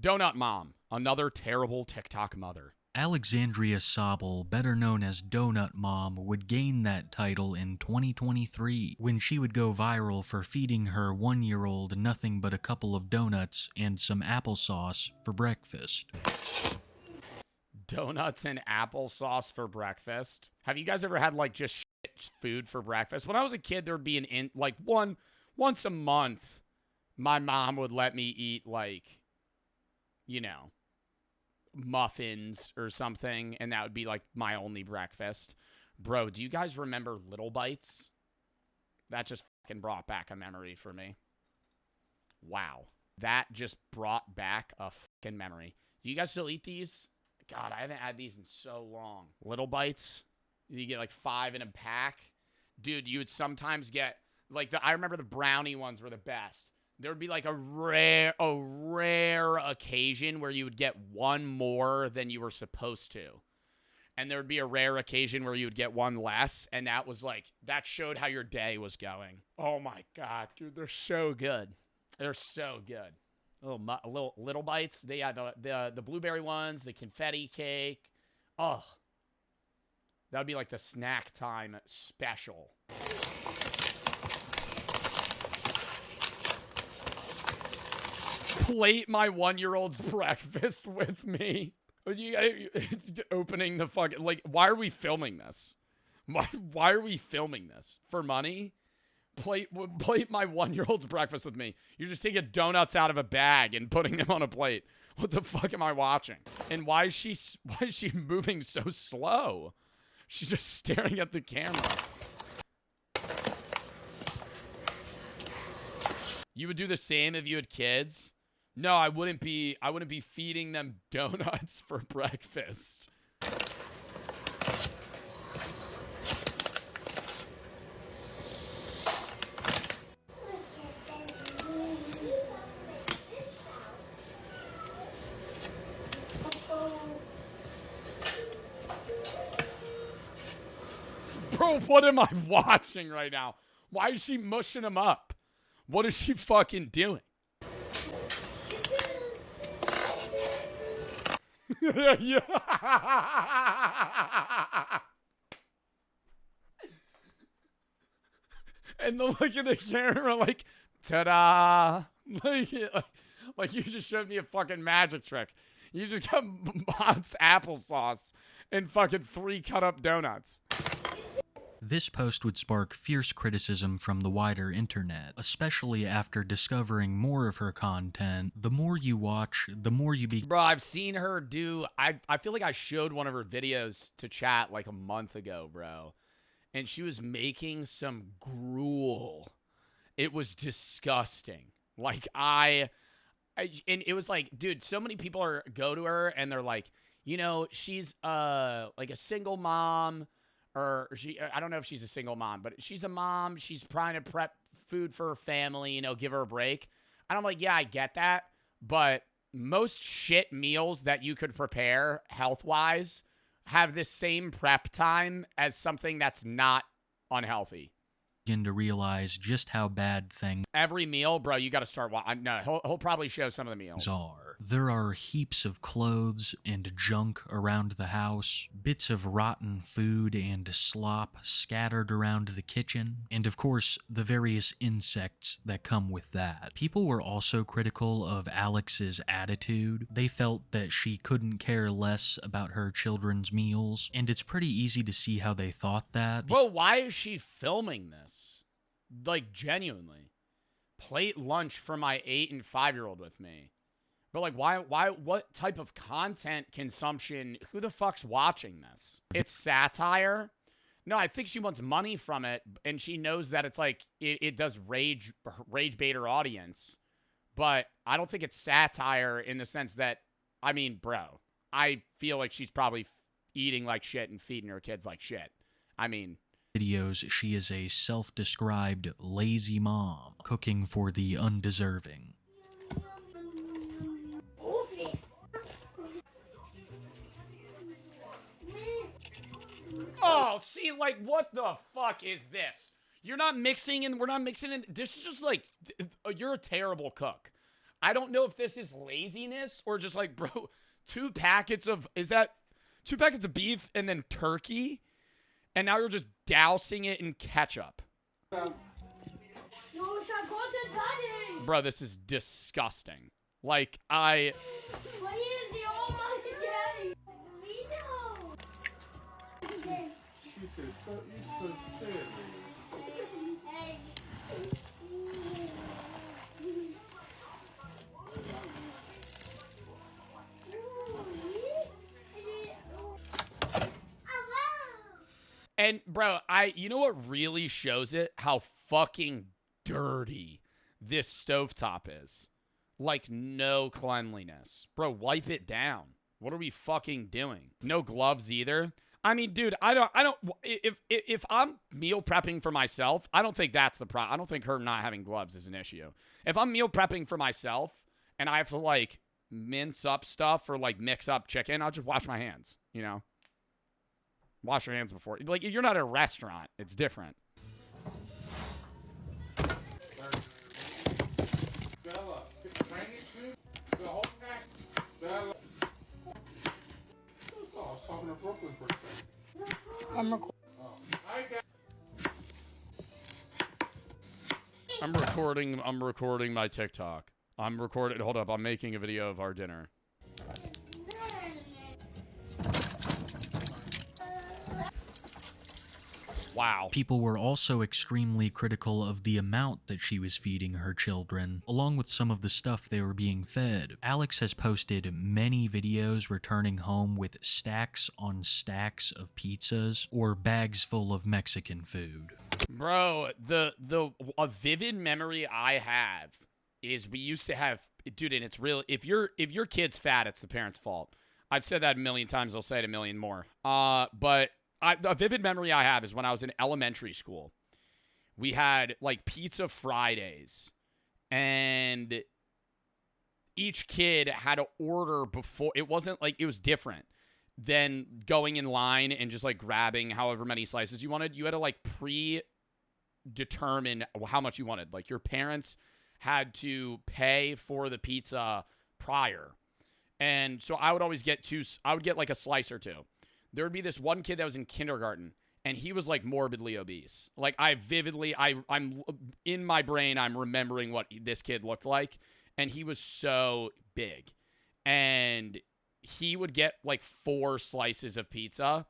Donut Mom, another terrible TikTok mother. Alexandria Sobel, better known as Donut Mom, would gain that title in 2023 when she would go viral for feeding her 1-year-old nothing but a couple of donuts and some applesauce for breakfast. Donuts and applesauce for breakfast? Have you guys ever had, like, just shit food for breakfast? When I was a kid, there would be once a month, my mom would let me eat, like, you know, muffins or something, and that would be like my only breakfast. Bro, do you guys remember Little Bites? That just fucking brought back a memory for me. Wow. That just brought back a fucking memory. Do you guys still eat these? God, I haven't had these in so long. Little Bites. You get like 5 in a pack. Dude, you would sometimes get like I remember the brownie ones were the best. There would be like a rare occasion where you would get one more than you were supposed to. And there would be a rare occasion where you would get one less. And that was like, that showed how your day was going. Oh my God, dude, they're so good. They're so good. Little Bites. They had the blueberry ones, the confetti cake. Oh, that would be like the snack time special. Plate my 1-year-old's breakfast with me. You opening the fucking, like, why are we filming this? Why are we filming this? For money? Plate my 1-year-old's breakfast with me. You're just taking donuts out of a bag and putting them on a plate. What the fuck am I watching? And why is she moving so slow? She's just staring at the camera. You would do the same if you had kids? No, I wouldn't be feeding them donuts for breakfast. Bro, what am I watching right now? Why is she mushing them up? What is she fucking doing? Yeah. And the look at the camera like, ta-da. Like you just showed me a fucking magic trick. You just got Mott's applesauce and fucking 3 cut-up donuts. This post would spark fierce criticism from the wider internet, especially after discovering more of her content. The more you watch, the more you be... Bro, I've seen her do... I feel like I showed one of her videos to chat like a month ago, bro. And she was making some gruel. It was disgusting. Like, and it was like, dude, so many people go to her and they're like, you know, she's like a single mom... Or I don't know if she's a single mom, but she's a mom. She's trying to prep food for her family, you know, give her a break. And I'm like, yeah, I get that. But most shit meals that you could prepare health-wise have this same prep time as something that's not unhealthy. Begin to realize just how bad things Every meal, bro, you got to start watching. No, he'll probably show some of the meals. are. There are heaps of clothes and junk around the house, bits of rotten food and slop scattered around the kitchen, and of course, the various insects that come with that. People were also critical of Alex's attitude. They felt that she couldn't care less about her children's meals, and it's pretty easy to see how they thought that. Bro, why is she filming this? Like, genuinely. Plate lunch for my 8 and 5-year-old with me. But like, why, what type of content consumption, who the fuck's watching this? It's satire? No, I think she wants money from it, and she knows that it's like, it does rage bait her audience. But I don't think it's satire in the sense that, I mean, bro, I feel like she's probably eating like shit and feeding her kids like shit. I mean... videos, she is a self-described lazy mom, cooking for the undeserving. Oh, see, like, what the fuck is this? You're not mixing in, we're not mixing in. This is just like, you're a terrible cook. I don't know if this is laziness or just like, bro, 2 packets of, is that 2 packets of beef and then turkey? And now you're just dousing it in ketchup. Bro, this is disgusting. Like, And, bro, you know what really shows it? How fucking dirty this stovetop is. Like, no cleanliness. Bro, wipe it down. What are we fucking doing? No gloves either. I mean, dude, if I'm meal prepping for myself, I don't think that's the problem. I don't think her not having gloves is an issue. If I'm meal prepping for myself and I have to, like, mince up stuff or, like, mix up chicken, I'll just wash my hands, you know? Wash your hands before. Like, you're not at a restaurant. It's different. Bella, bring it to the whole pack. Bella. Oh, I was talking to Brooklyn for a second. I'm recording. I'm recording my TikTok. Hold up. I'm making a video of our dinner. Wow. People were also extremely critical of the amount that she was feeding her children, along with some of the stuff they were being fed. Alex has posted many videos returning home with stacks on stacks of pizzas or bags full of Mexican food. Bro, a vivid memory I have is we used to have, dude, and it's real. If your kid's fat, it's the parent's fault. I've said that a million times. I'll say it a million more. But a vivid memory I have is when I was in elementary school. We had, like, Pizza Fridays, and each kid had to order before. It wasn't like, it was different than going in line and just, like, grabbing however many slices you wanted. You had to, like, predetermine how much you wanted. Like, your parents had to pay for the pizza prior. And so I would always get like a slice or two. There would be this one kid that was in kindergarten, and he was, like, morbidly obese. Like, I'm in my brain, I'm remembering what this kid looked like, and he was so big. And he would get, like, 4 slices of pizza,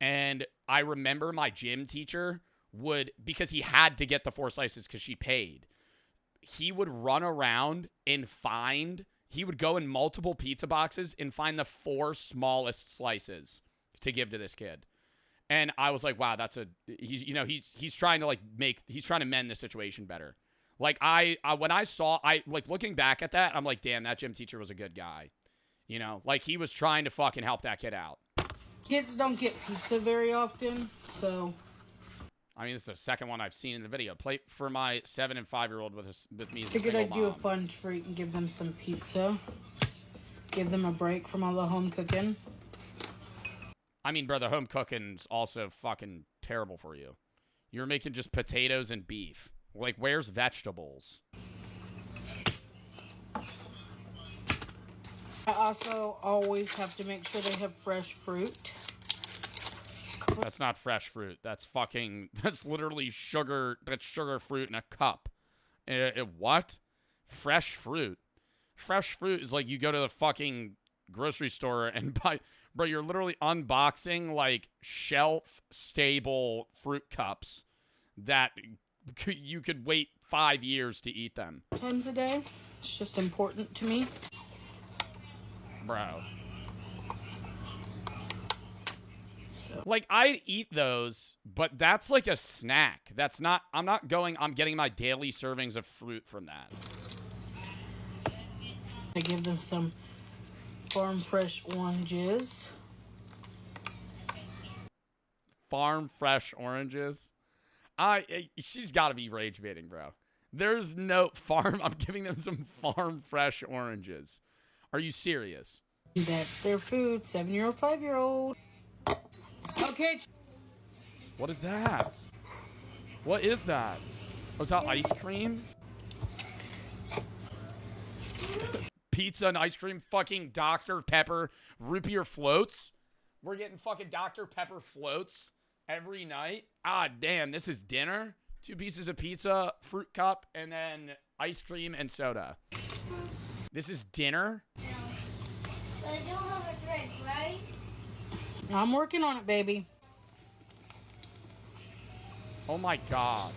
and I remember my gym teacher would, because he had to get the 4 slices because she paid, he would run around and he would go in multiple pizza boxes and find the 4 smallest slices to give to this kid. And I was like, wow, he's trying to mend the situation better. Like, when I saw, looking back at that, I'm like, damn, that gym teacher was a good guy. You know, like, he was trying to fucking help that kid out. Kids don't get pizza very often, so. I mean, this is the second one I've seen in the video. Plate for my 7 and 5-year-old with me as a Figured single I'd do a mom. fun treat and give them some pizza. Give them a break from all the home cooking. I mean, brother, home cooking's also fucking terrible for you. You're making just potatoes and beef. Like, where's vegetables? I also always have to make sure they have fresh fruit. That's not fresh fruit. That's literally sugar. That's sugar fruit in a cup. What? Fresh fruit? Fresh fruit is like you go to the fucking grocery store and buy. Bro, you're literally unboxing, like, shelf-stable fruit cups that you could wait 5 years to eat them. Times a day. It's just important to me. Bro. So. Like, I'd eat those, but that's like a snack. I'm getting my daily servings of fruit from that. I give them some farm fresh oranges. Farm fresh oranges? She's got to be rage baiting, bro. There's no farm. I'm giving them some farm fresh oranges. Are you serious? That's their food. 7-year-old, 5-year-old. Okay. What is that? What is that? Oh, is that ice cream? pizza and ice cream, fucking Dr. Pepper root beer floats. We're getting fucking Dr. Pepper floats every night. Ah, damn, this is dinner. 2 pieces of pizza, fruit cup, and then ice cream and soda. This is dinner? No. But I don't have a drink, right? I'm working on it, baby. Oh my God.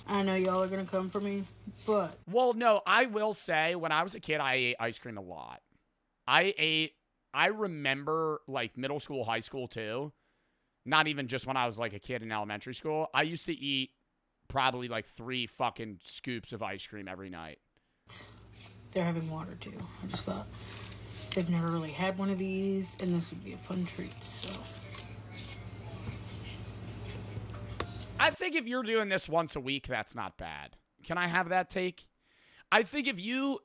I know y'all are gonna come for me, but Well, no, I will say, when I was a kid, I ate ice cream a lot. I remember, like, middle school, high school, too. Not even just when I was, like, a kid in elementary school. I used to eat probably, like, 3 fucking scoops of ice cream every night. they're having water too. I just thought they've never really had one of these, and this would be a fun treat. So I think if you're doing this once a week, that's not bad. Can I have that take? I think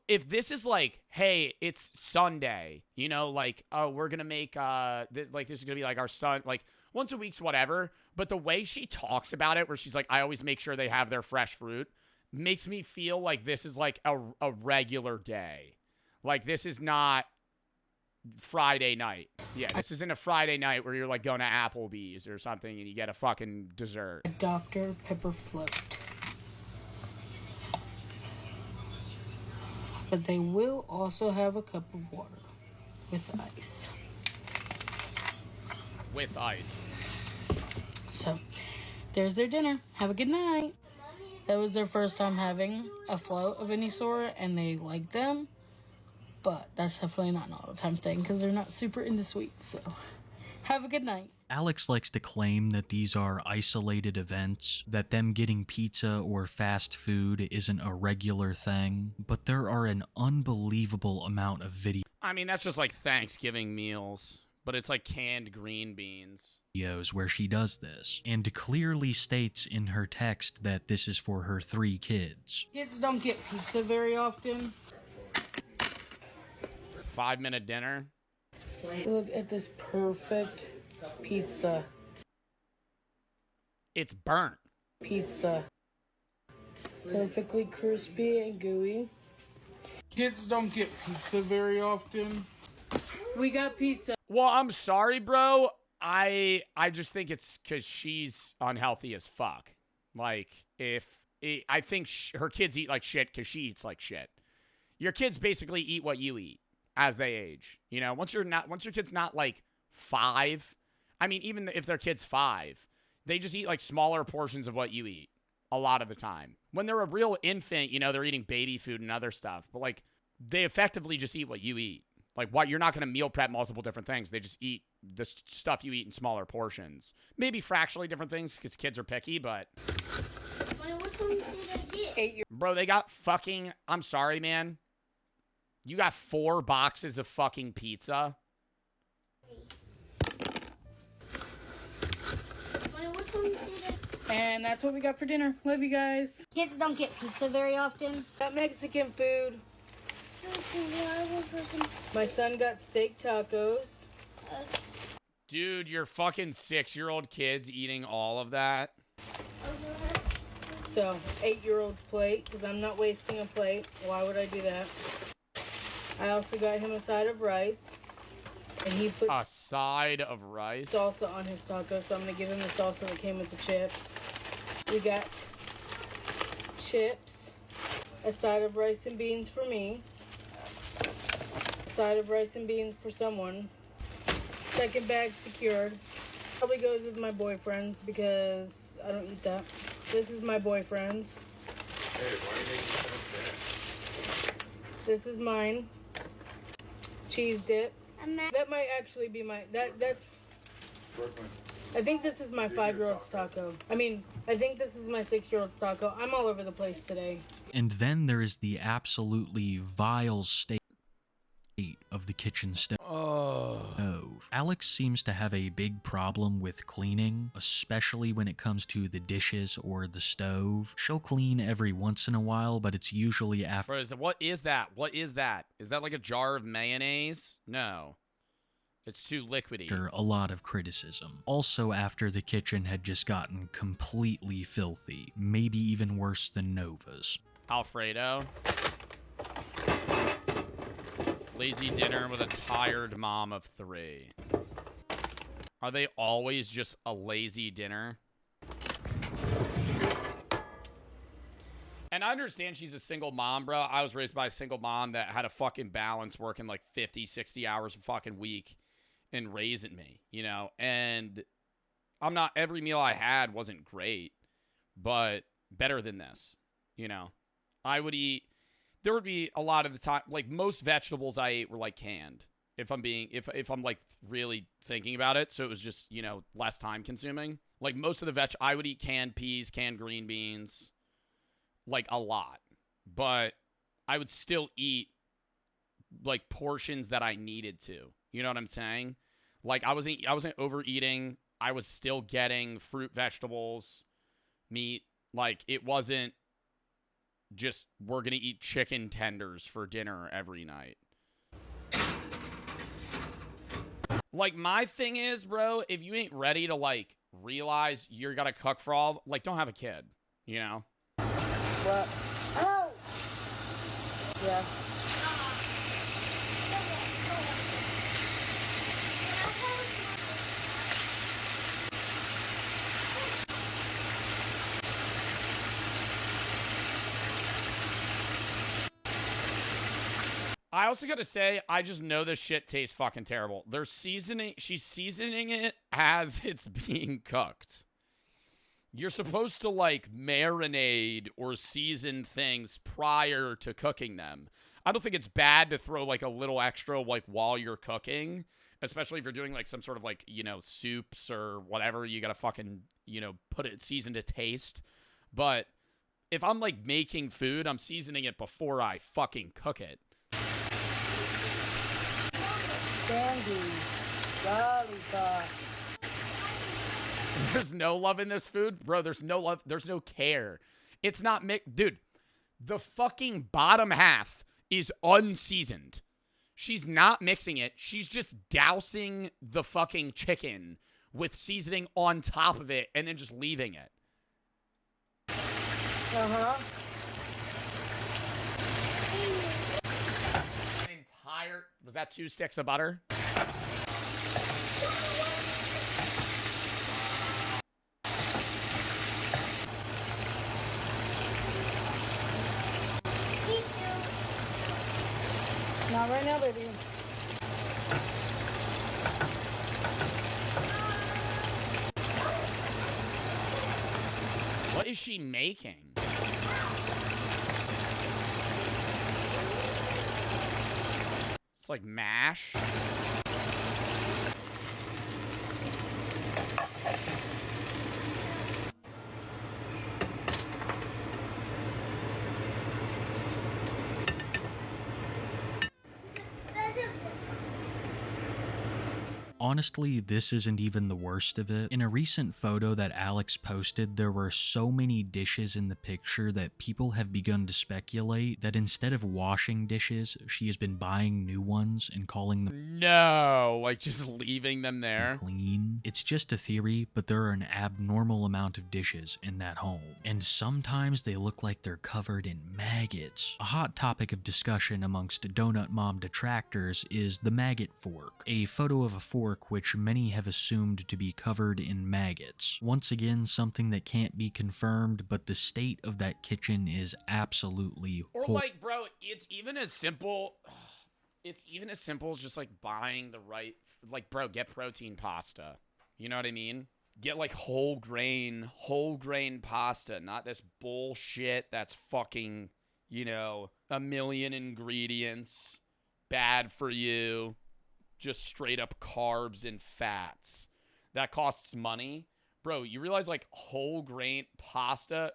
if this is like, hey, it's Sunday, you know, like, oh, we're going to make, this is going to be like our son, like, once a week's whatever. But the way she talks about it, where she's like, I always make sure they have their fresh fruit, makes me feel like this is like a regular day. Like, this is not Friday night. Yeah, this isn't a Friday night where you're like going to Applebee's or something and you get a fucking dessert. a Dr. Pepper float. But they will also have a cup of water with ice. With ice. So there's their dinner. Have a good night. That was their first time having a float of any sort, and they like them. But that's definitely not an all-the-time thing because they're not super into sweets. So have a good night. Alex likes to claim that these are isolated events, that them getting pizza or fast food isn't a regular thing, but there are an unbelievable amount of I mean, that's just like Thanksgiving meals, but it's like canned green beans. videos where she does this, and clearly states in her text that this is for her 3 kids. Kids don't get pizza very often. 5-minute dinner. Look at this perfect pizza. It's burnt. Pizza. Perfectly crispy and gooey. Kids don't get pizza very often. We got pizza. Well, I'm sorry, bro. I just think it's because she's unhealthy as fuck. Like, I think her kids eat like shit because she eats like shit. Your kids basically eat what you eat as they age. You know, once your kid's not like 5, I mean, even if their kid's 5, they just eat like smaller portions of what you eat a lot of the time. When they're a real infant, you know, they're eating baby food and other stuff, but like they effectively just eat what you eat. Like, what, you're not going to meal prep multiple different things. They just eat the stuff you eat in smaller portions. Maybe fractionally different things because kids are picky, but Wait, which one did I get? 8 bro, they got fucking, I'm sorry, man. You got 4 boxes of fucking pizza. Wait, which one did I And that's what we got for dinner. Love you guys. Kids don't get pizza very often. Got Mexican food. My son got steak tacos. Dude, your fucking 6-year-old kid's eating all of that. So, 8-year-old's plate, because I'm not wasting a plate. Why would I do that? I also got him a side of rice. And he put A side of rice. salsa on his taco, so I'm going to give him the salsa that came with the chips. We got chips, a side of rice and beans for me, a side of rice and beans for someone, second bag secured. Probably goes with my boyfriend's because I don't eat that. This is my boyfriend's. Hey, why are you making This is mine. Cheese dip. I'm not. That might actually be my, that's, Brooklyn? I think this is my 5-year-old's taco. I think this is my 6-year-old's taco. I'm all over the place today. And then there is the absolutely vile state of the kitchen stove. Alex seems to have a big problem with cleaning, especially when it comes to the dishes or the stove. She'll clean every once in a while, but it's usually after Bro, what is that? What is that? Is that like a jar of mayonnaise? No. It's too liquidy. a lot of criticism. Also after the kitchen had just gotten completely filthy, maybe even worse than Nova's. Alfredo. Lazy dinner with a tired mom of 3. Are they always just a lazy dinner? And I understand she's a single mom, bro. I was raised by a single mom that had a fucking balance working like 50, 60 hours a fucking week and raising me, you know? And I'm not, every meal I had wasn't great, but better than this, you know? I would eat, there would be a lot of the time, like most vegetables I ate were like canned. If I'm like really thinking about it. So it was just, you know, less time consuming. Like most of the I would eat canned peas, canned green beans, like a lot, but I would still eat like portions that I needed to. You know what I'm saying? Like I wasn't overeating. I was still getting fruit, vegetables, meat. Like it wasn't just we're gonna eat chicken tenders for dinner every night. Like my thing is, bro, if you ain't ready to like realize you're gonna cook for all, like don't have a kid, you know? What? Oh! Yeah. I also gotta say, I just know this shit tastes fucking terrible. She's seasoning it as it's being cooked. You're supposed to like marinate or season things prior to cooking them. I don't think it's bad to throw like a little extra like while you're cooking, especially if you're doing like some sort of like, you know, soups or whatever. You gotta fucking, you know, put it season to taste. But if I'm like making food, I'm seasoning it before I fucking cook it. Sandy. Lollipop. There's no love in this food? Bro, there's no love. There's no care. It's not dude, the fucking bottom half is unseasoned. She's not mixing it. She's just dousing the fucking chicken with seasoning on top of it and then just leaving it. Uh-huh. Was that 2 sticks of butter? Not right now, baby. What is she making? It's like mash. Honestly, this isn't even the worst of it. In a recent photo that Alex posted, there were so many dishes in the picture that people have begun to speculate that instead of washing dishes, she has been buying new ones and calling them No, like just leaving them there. clean. It's just a theory, but there are an abnormal amount of dishes in that home. And sometimes they look like they're covered in maggots. A hot topic of discussion amongst Donut Mom detractors is the maggot fork, a photo of a fork which many have assumed to be covered in maggots. Once again, something that can't be confirmed, but the state of that kitchen is absolutely Or like, bro, it's even as simple as just like buying the right, like, bro, get protein pasta. You know what I mean? Get like whole grain pasta, not this bullshit that's fucking, you know, a million ingredients, bad for you. Just straight up carbs and fats. That costs money. Bro, you realize like whole grain pasta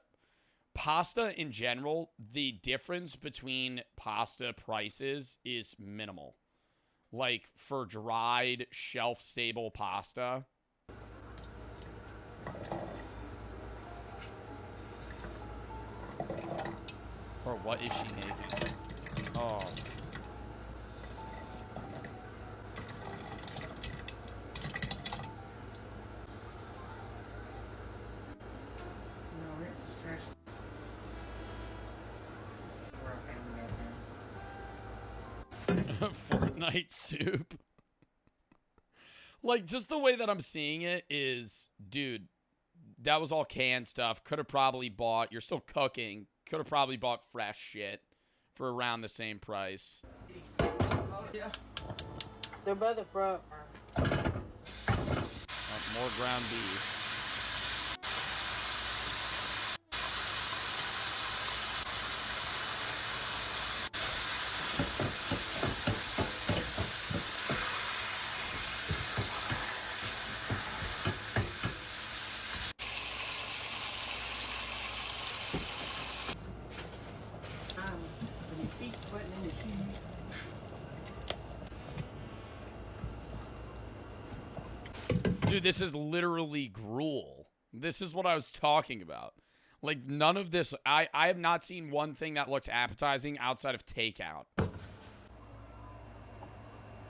in general, the difference between pasta prices is minimal. Like for dried, shelf-stable pasta. Bro, what is she making? Oh. Fortnite soup. Like, just the way that I'm seeing it is, dude, that was all canned stuff. Could have probably bought, you're still cooking, could have probably bought fresh shit for around the same price. They're by the front. More ground beef. Dude, this is literally gruel. This is what I was talking about. Like, none of this, I have not seen one thing that looks appetizing outside of takeout.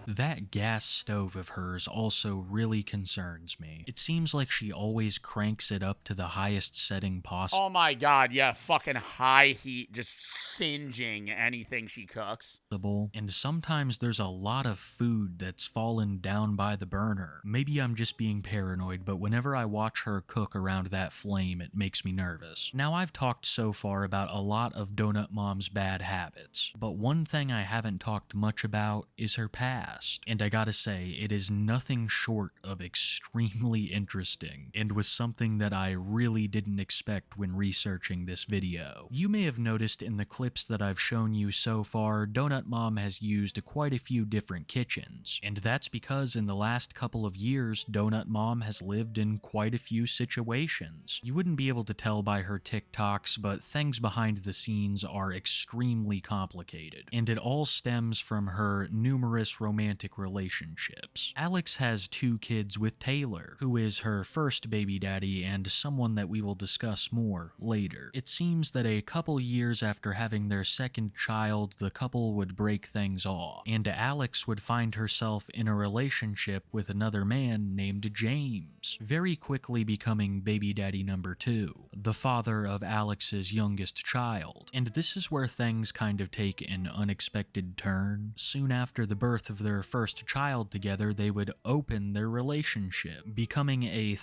That gas stove of hers also really concerns me. It seems like she always cranks it up to the highest setting possible. Oh my god, yeah, fucking high heat, just singeing anything she cooks. And sometimes there's a lot of food that's fallen down by the burner. Maybe I'm just being paranoid, but whenever I watch her cook around that flame, it makes me nervous. Now, I've talked so far about a lot of Donut Mom's bad habits, but one thing I haven't talked much about is her past. And I gotta say, it is nothing short of extremely interesting, and was something that I really didn't expect when researching this video. You may have noticed in the clips that I've shown you so far, Donut Mom has used quite a few different kitchens, and that's because in the last couple of years, Donut Mom has lived in quite a few situations. You wouldn't be able to tell by her TikToks, but things behind the scenes are extremely complicated, and it all stems from her numerous romantic relationships. Alex has 2 kids with Taylor, who is her first baby daddy and someone that we will discuss more later. It seems that a couple years after having their second child, the couple would break things off, and Alex would find herself in a relationship with another man named James, very quickly becoming baby daddy number 2, the father of Alex's youngest child. And this is where things kind of take an unexpected turn. Soon after the birth of their first child together, they would open their relationship, becoming a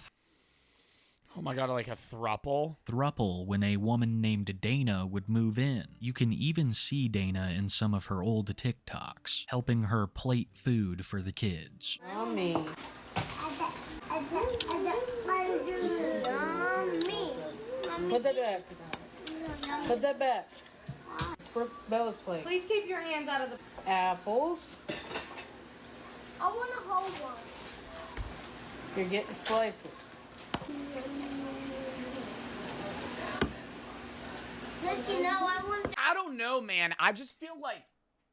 Oh my god, like a thruple when a woman named Dana would move in. You can even see Dana in some of her old TikToks, helping her plate food for the kids. Mommy. Put that back. Put that back. For Bella's plate. Please keep your hands out of the... Apples. I want a whole one. You're getting slices. But you know, I don't know, man. I just feel like,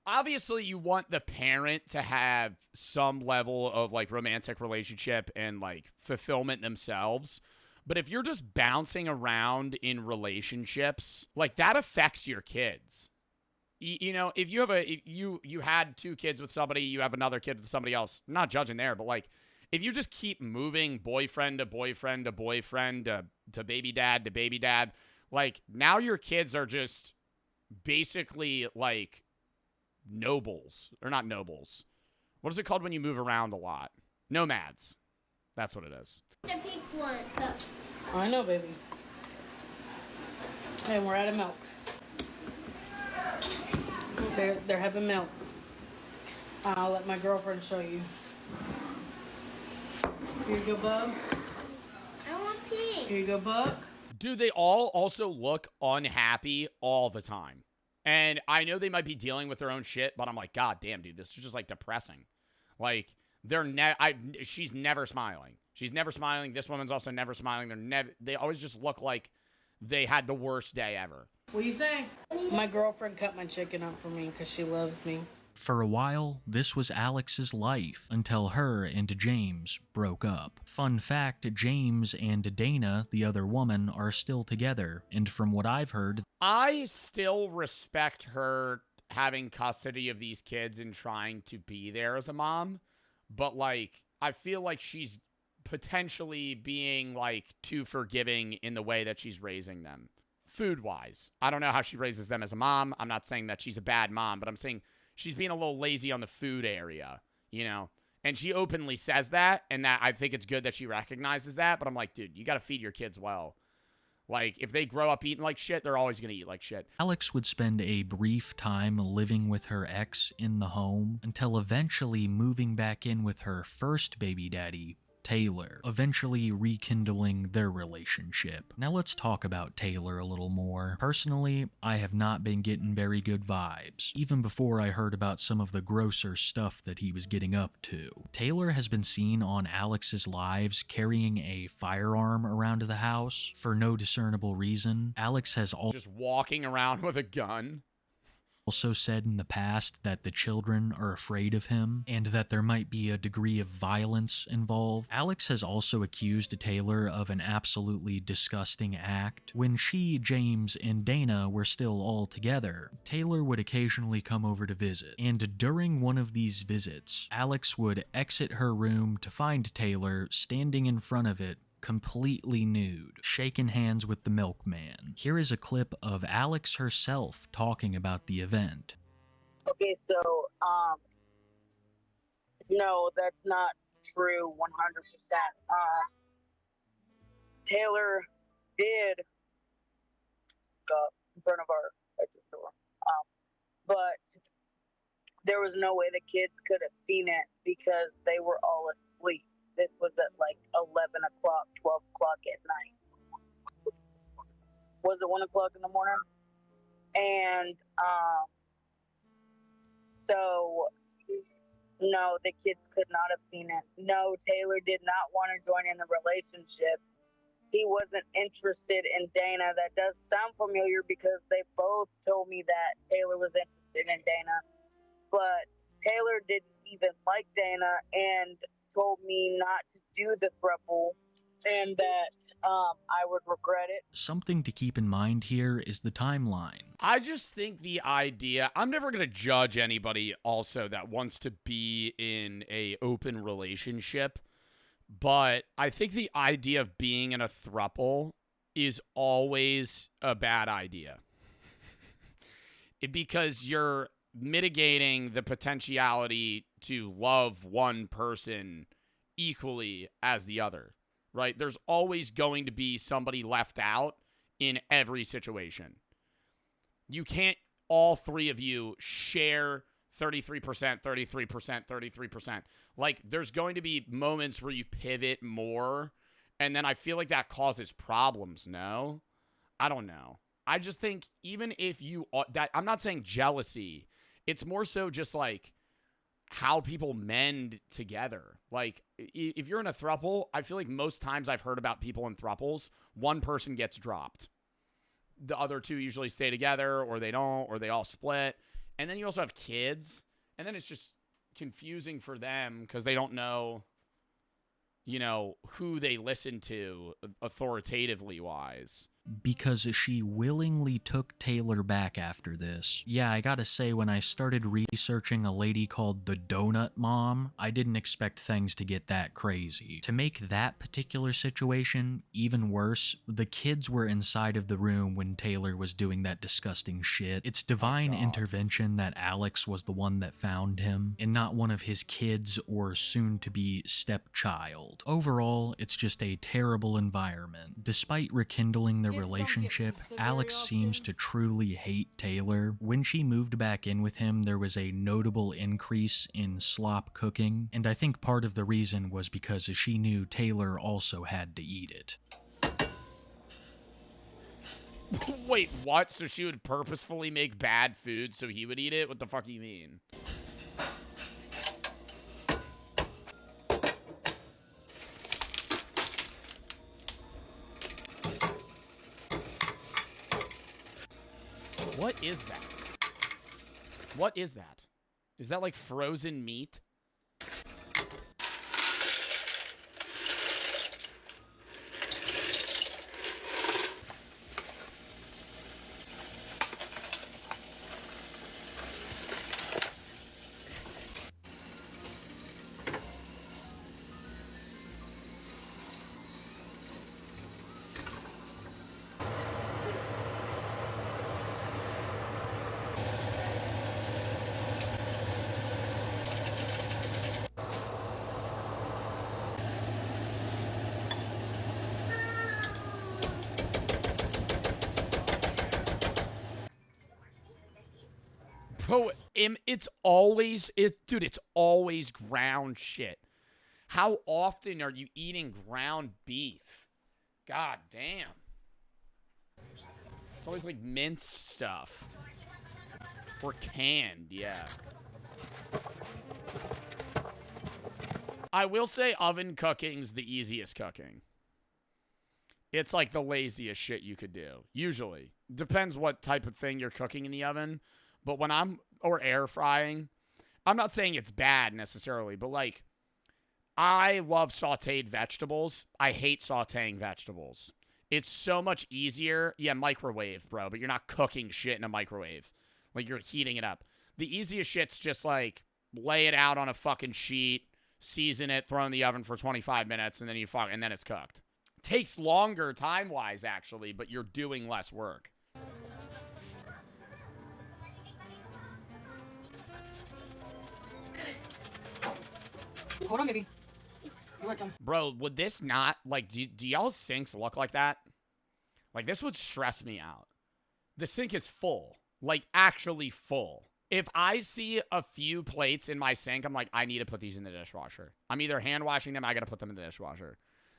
obviously you want the parent to have some level of like romantic relationship and like fulfillment themselves. But if you're just bouncing around in relationships, like that affects your kids. You know, if you have you had 2 kids with somebody, you have another kid with somebody else, I'm not judging there, but like if you just keep moving boyfriend to boyfriend to boyfriend to baby dad, like now your kids are just basically like nobles, or not nobles. What is it called when you move around a lot? Nomads. That's what it is. the pink one. I know, baby. And we're out of milk. They're having milk. I'll let my girlfriend show you. Here you go, Bub. I want pink. Here you go, Buck. Dude, they all also look unhappy all the time. And I know they might be dealing with their own shit, but I'm like, God damn, dude, this is just like depressing. Like, she's never smiling. She's never smiling. This woman's also never smiling. They always just look like they had the worst day ever. What you saying? My girlfriend cut my chicken up for me because she loves me. For a while, this was Alex's life until her and James broke up. Fun fact, James and Dana, the other woman, are still together, and from what I've heard, I still respect her having custody of these kids and trying to be there as a mom, but like I feel like she's potentially being like too forgiving in the way that she's raising them. Food-wise, I don't know how she raises them as a mom. I'm not saying that she's a bad mom, but I'm saying she's being a little lazy on the food area, you know? And she openly says that, and that I think it's good that she recognizes that, but I'm like, dude, you got to feed your kids well. Like, if they grow up eating like shit, they're always going to eat like shit. Alex would spend a brief time living with her ex in the home until eventually moving back in with her first baby daddy, Taylor, eventually rekindling their relationship. Now let's talk about Taylor a little more. Personally, I have not been getting very good vibes, even before I heard about some of the grosser stuff that he was getting up to. Taylor has been seen on Alex's lives carrying a firearm around the house for no discernible reason. Alex has Just walking around with a gun. also said in the past that the children are afraid of him and that there might be a degree of violence involved. Alex has also accused Taylor of an absolutely disgusting act. When she, James, and Dana were still all together, Taylor would occasionally come over to visit, and during one of these visits, Alex would exit her room to find Taylor standing in front of it, completely nude, shaking hands with the milkman. Here is a clip of Alex herself talking about the event. Okay, so, no, that's not true 100%. Taylor did go in front of our exit door, but there was no way the kids could have seen it because they were all asleep. This was at like 11 o'clock, 12 o'clock at night. Was it 1 o'clock in the morning? And so, no, the kids could not have seen it. No, Taylor did not want to join in the relationship. He wasn't interested in Dana. That does sound familiar because they both told me that Taylor was interested in Dana. But Taylor didn't even like Dana and told me not to do the throuple and that I would regret it. Something to keep in mind here is the timeline. I just think the idea, I'm never going to judge anybody also that wants to be in a open relationship, but I think the idea of being in a throuple is always a bad idea. Because you're mitigating the potentiality to love one person equally as the other, right? There's always going to be somebody left out in every situation. You can't, all three of you, share 33%, 33%, 33%. Like, there's going to be moments where you pivot more, and then I feel like that causes problems, no? I don't know. I just think even if you, I'm not saying jealousy, it's more so just like how people mend together. Like, if you're in a throuple, I feel like most times I've heard about people in throuples, one person gets dropped. The other two usually stay together, or they don't, or they all split. And then you also have kids, and then it's just confusing for them because they don't know, you know, who they listen to authoritatively wise. Because she willingly took Taylor back after this. Yeah, I gotta say, when I started researching a lady called the Donut Mom, I didn't expect things to get that crazy. To make that particular situation even worse, the kids were inside of the room when Taylor was doing that disgusting shit. It's divine intervention that Alex was the one that found him, and not one of his kids or soon-to-be stepchild. Overall, it's just a terrible environment. Despite rekindling the relationship, Alex seems to truly hate Taylor. When she moved back in with him, there was a notable increase in slop cooking, and I think part of the reason was because she knew Taylor also had to eat it. Wait, what? So she would purposefully make bad food so he would eat it? What the fuck do you mean? What is that? What is that? Is that like frozen meat? Bro, it's always dude, it's always ground shit. How often are you eating ground beef? God damn. It's always like minced stuff. Or canned, yeah. I will say oven cooking's the easiest cooking. It's like the laziest shit you could do. Usually. Depends what type of thing you're cooking in the oven. But when or air frying, I'm not saying it's bad necessarily, but like, I love sauteed vegetables. I hate sauteing vegetables. It's so much easier. Yeah, microwave, bro, but you're not cooking shit in a microwave. Like, you're heating it up. The easiest shit's just like, lay it out on a fucking sheet, season it, throw it in the oven for 25 minutes, and then and then it's cooked. Takes longer time-wise, actually, but you're doing less work. Hold on, baby. You're welcome. Bro, would this not, like, do y'all's sinks look like that? Like, this would stress me out. The sink is full. Like, actually full. If I see a few plates in my sink, I'm like, I need to put these in the dishwasher. I'm either hand washing them, I gotta put them in the dishwasher.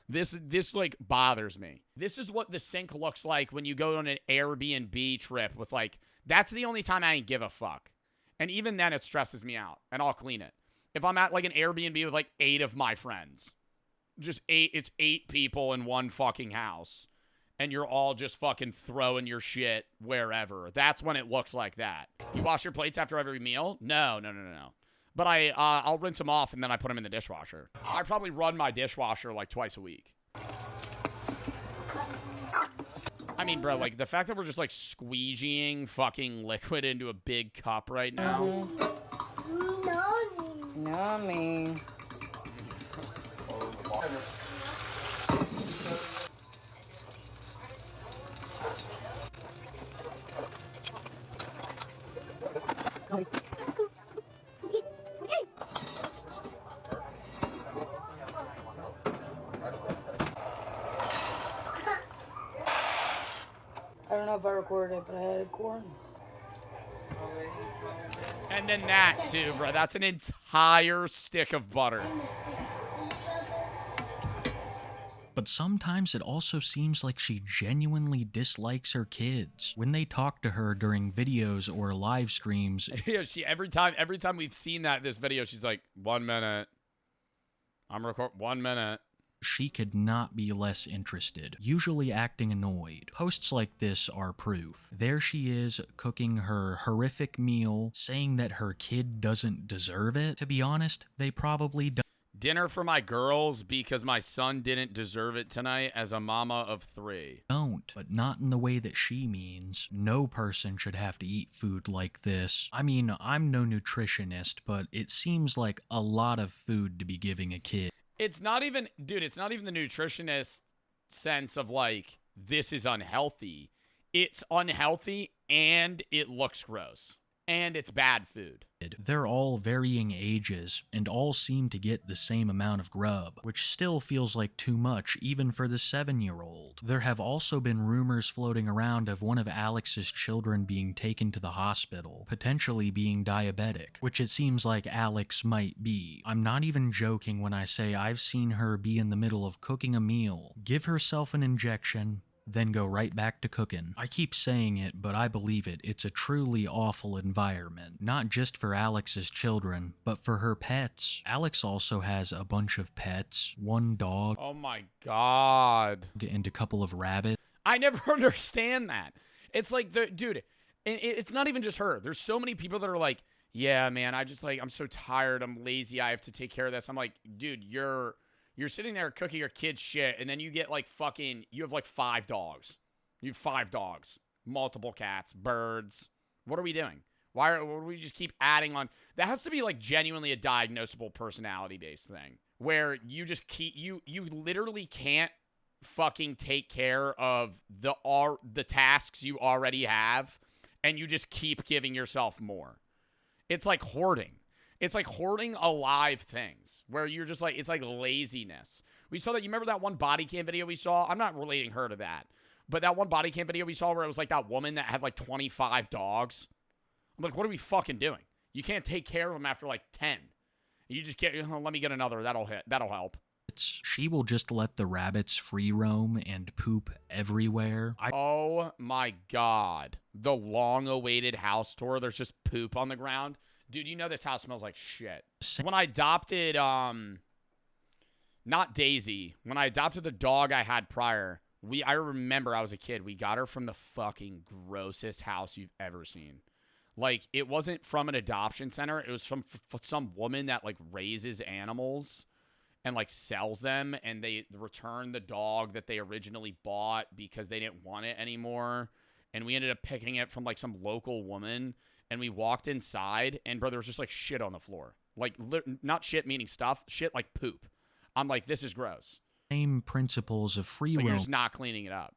This like, bothers me. This is what the sink looks like when you go on an Airbnb trip with, like, that's the only time I ain't give a fuck. And even then, it stresses me out, and I'll clean it. If I'm at, like, an Airbnb with, like, 8 of my friends, it's 8 people in one fucking house, and you're all just fucking throwing your shit wherever. That's when it looks like that. You wash your plates after every meal? No. But I'll rinse them off, and then I put them in the dishwasher. I probably run my dishwasher, like, twice a week. I mean, bro, like, the fact that we're just, like, squeegeeing fucking liquid into a big cup right now. Yummy. I don't know if I recorded it, but I had a corn. And then that, too, bro. That's an entire stick of butter. But sometimes it also seems like she genuinely dislikes her kids. When they talk to her during videos or live streams, Yeah, every time we've seen this video, she's like, 1 minute. I'm recording 1 minute. she could not be less interested, usually acting annoyed. Posts like this are proof. There she is, cooking her horrific meal, saying that her kid doesn't deserve it. To be honest, they probably don't. Dinner for my girls because my son didn't deserve it tonight as a mama of 3. But not in the way that she means. No person should have to eat food like this. I mean, I'm no nutritionist, but it seems like a lot of food to be giving a kid. It's not even, dude, it's not even the nutritionist sense of like, this is unhealthy. It's unhealthy and it looks gross. And it's bad food. They're all varying ages, and all seem to get the same amount of grub, which still feels like too much even for the 7-year-old. There have also been rumors floating around of one of Alex's children being taken to the hospital, potentially being diabetic, which it seems like Alex might be. I'm not even joking when I say I've seen her be in the middle of cooking a meal, give herself an injection, then go right back to cooking. I keep saying it, but I believe it. It's a truly awful environment. Not just for Alex's children, but for her pets. Alex also has a bunch of pets. 1 dog. Oh my God. And a couple of rabbits. I never understand that. It's like, dude, it's not even just her. There's so many people that are like, yeah, man, I'm so tired. I'm lazy. I have to take care of this. I'm like, dude, you're sitting there cooking your kid's shit, and then you get like you have like 5 dogs. You have 5 dogs, multiple cats, birds. What are we doing? Why do we just keep adding on? That has to be like genuinely a diagnosable personality-based thing where you just you literally can't fucking take care of the tasks you already have, and you just keep giving yourself more. It's like hoarding. It's like hoarding alive things where you're just like, it's like laziness. We saw that. You remember that one body cam video we saw? I'm not relating her to that, but that one body cam video we saw where it was like that woman that had like 25 dogs. I'm like, what are we fucking doing? You can't take care of them after like 10. You just can't, let me get another. That'll help. She will just let the rabbits free roam and poop everywhere. Oh my God. The long-awaited house tour. There's just poop on the ground. Dude, you know this house smells like shit. When I adopted, not Daisy, when I adopted the dog I had prior, I remember I was a kid. We got her from the fucking grossest house you've ever seen. Like, it wasn't from an adoption center. It was from some woman that, like, raises animals and, like, sells them. And they return the dog that they originally bought because they didn't want it anymore. And we ended up picking it from, like, some local woman. And we walked inside, and, bro, there was just, like, shit on the floor. Like, not shit meaning stuff. Shit like poop. I'm like, this is gross. Same principles of free But you're roaming just not cleaning it up.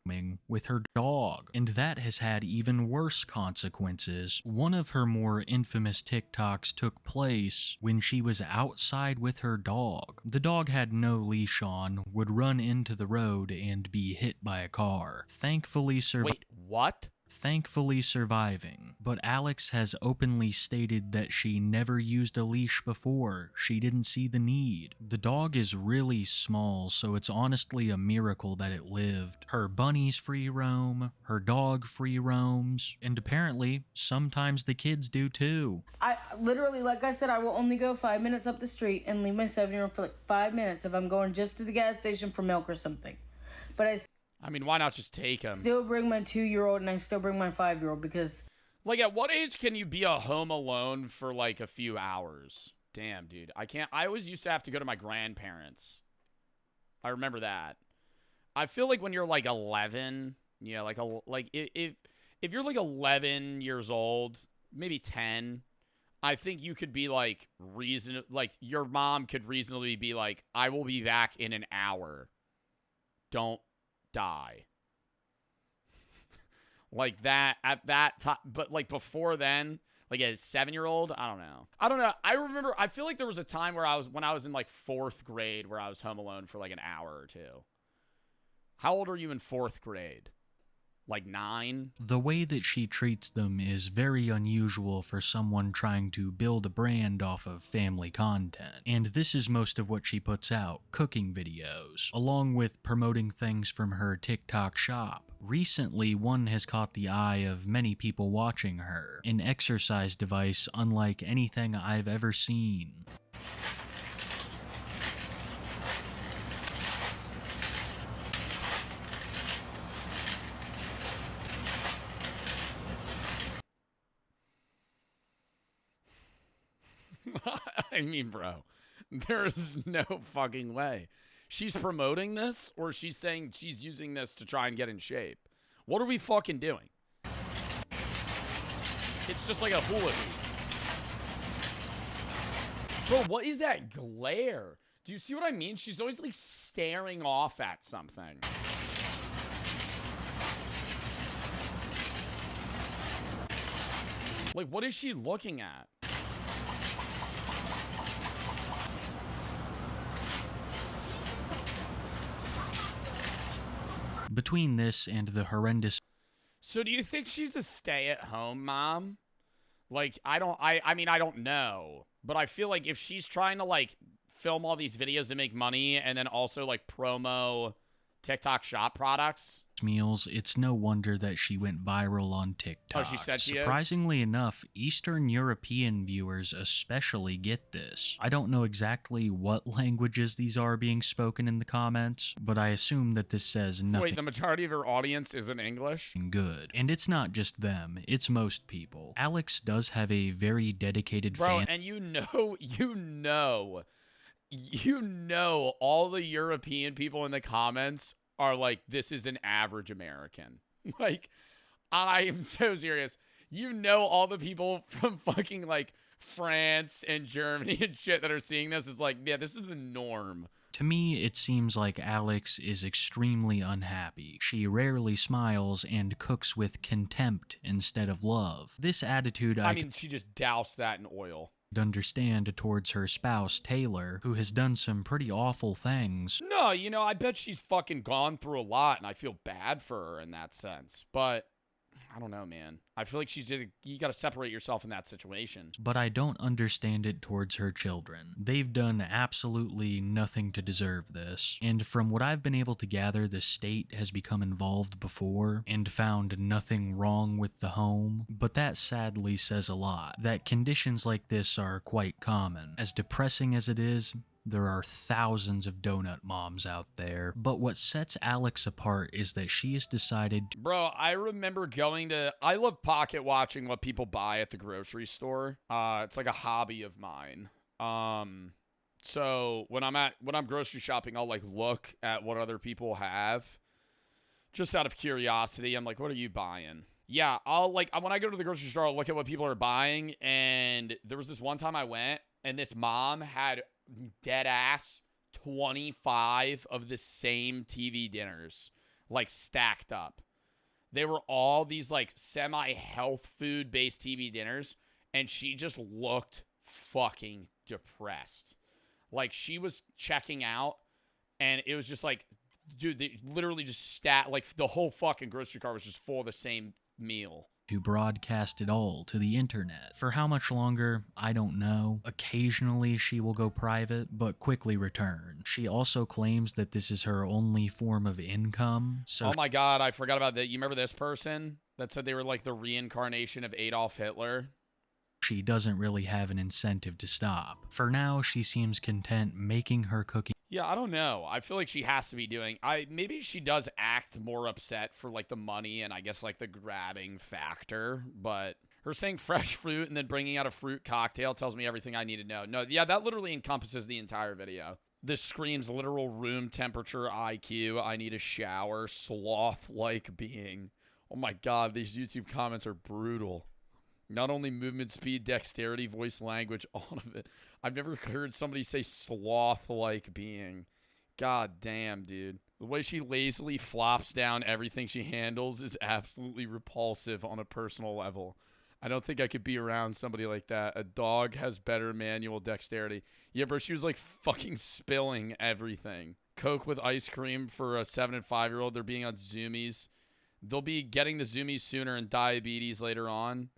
with her dog, and that has had even worse consequences. One of her more infamous TikToks took place when she was outside with her dog. The dog had no leash on, would run into the road and be hit by a car. Thankfully Wait, what? Thankfully surviving, but Alex has openly stated that she never used a leash before. She didn't see the need. The dog is really small, so it's honestly a miracle that it lived. Her bunnies free roam, her dog free roams, and apparently sometimes the kids do too. I literally, like I said, I will only go 5 minutes up the street and leave my 7-year-old for like 5 minutes if I'm going just to the gas station for milk or something. But I mean, why not just take him? still bring my 2-year-old and I still bring my 5-year-old because... Like, at what age can you be a home alone for, like, a few hours? Damn, dude. I can't... I always used to have to go to my grandparents. I remember that. I feel like when you're, like, 11, yeah, like if you're, like, 11 years old, maybe 10, I think you could be, like, your mom could reasonably be like, I will be back in an hour. Don't die. Like that at that time. But like before then, like a 7-year-old, I don't know. I remember, I feel like there was a time where when I was in like 4th grade where I was home alone for like an hour or two. How old are you in 4th grade? Like 9? The way that she treats them is very unusual for someone trying to build a brand off of family content. And this is most of what she puts out, cooking videos, along with promoting things from her TikTok shop. Recently, one has caught the eye of many people watching her, an exercise device unlike anything I've ever seen. I mean, bro, there's no fucking way. She's promoting this, or she's saying she's using this to try and get in shape. What are we fucking doing? It's just like a hula hoop. Bro, what is that glare? Do you see what I mean? She's always like staring off at something. Like, what is she looking at? Between this and the horrendous... So do you think she's a stay-at-home mom? Like, I mean, I don't know. But I feel like if she's trying to, like, film all these videos to make money and then also, like, promo TikTok shop products... meals, it's no wonder that she went viral on TikTok. Oh, she said she is? Surprisingly enough, Eastern European viewers especially get this. I don't know exactly what languages these are being spoken in the comments, but I assume that this says nothing. Wait, the majority of her audience is in English? Good. And it's not just them, it's most people. Alex does have a very dedicated fan. And you know all the European people in the comments are like, this is an average American. Like, I am so serious. You know all the people from fucking, like, France and Germany and shit that are seeing this is like, yeah, this is the norm. To me, it seems like Alex is extremely unhappy. She rarely smiles and cooks with contempt instead of love. This attitude I mean, she just doused that in oil. Understand towards her spouse, Taylor, who has done some pretty awful things. No, you know, I bet she's fucking gone through a lot, and I feel bad for her in that sense. But, I don't know, man. I feel like you got to separate yourself in that situation. But I don't understand it towards her children. They've done absolutely nothing to deserve this. And from what I've been able to gather, the state has become involved before and found nothing wrong with the home. But that sadly says a lot. That conditions like this are quite common. As depressing as it is, there are thousands of donut moms out there. But what sets Alex apart is that she has decided to... Bro, I remember I love pocket watching what people buy at the grocery store. It's like a hobby of mine. So when I'm grocery shopping, I'll like look at what other people have. Just out of curiosity, I'm like, what are you buying? Yeah, when I go to the grocery store, I'll look at what people are buying. And there was this one time I went, and this mom had dead ass 25 of the same TV dinners, like stacked up. They were all these like semi-health food based TV dinners, and she just looked fucking depressed. Like she was checking out, and it was just like, dude, they literally just like the whole fucking grocery cart was just full of the same meal. To broadcast it all to the internet. For how much longer, I don't know. Occasionally she will go private, but quickly return. She also claims that this is her only form of income, so... Oh my god, I forgot about that. You remember this person that said they were like the reincarnation of Adolf Hitler? She doesn't really have an incentive to stop. For now, she seems content making her cooking. Yeah, I don't know. I feel like she has to be doing... Maybe she does act more upset for, like, the money and I guess, like, the grabbing factor. But her saying fresh fruit and then bringing out a fruit cocktail tells me everything I need to know. No, yeah, that literally encompasses the entire video. This screams literal room temperature IQ. I need a shower. Sloth-like being. Oh, my God. These YouTube comments are brutal. Not only movement, speed, dexterity, voice, language, all of it. I've never heard somebody say sloth-like being. God damn, dude. The way she lazily flops down everything she handles is absolutely repulsive on a personal level. I don't think I could be around somebody like that. A dog has better manual dexterity. Yeah, bro, she was like fucking spilling everything. Coke with ice cream for a 7 and 5-year-old. They're being on Zoomies. They'll be getting the Zoomies sooner and diabetes later on.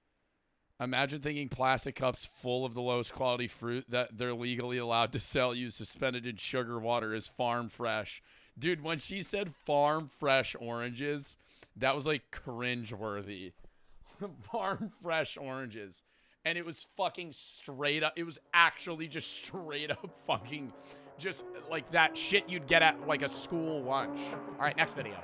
Imagine thinking plastic cups full of the lowest quality fruit that they're legally allowed to sell you suspended in sugar water is farm fresh. Dude, when she said farm fresh oranges, that was like cringe-worthy. Farm fresh oranges. And it was fucking straight up. It was actually just straight up fucking just like that shit you'd get at like a school lunch. All right, next video.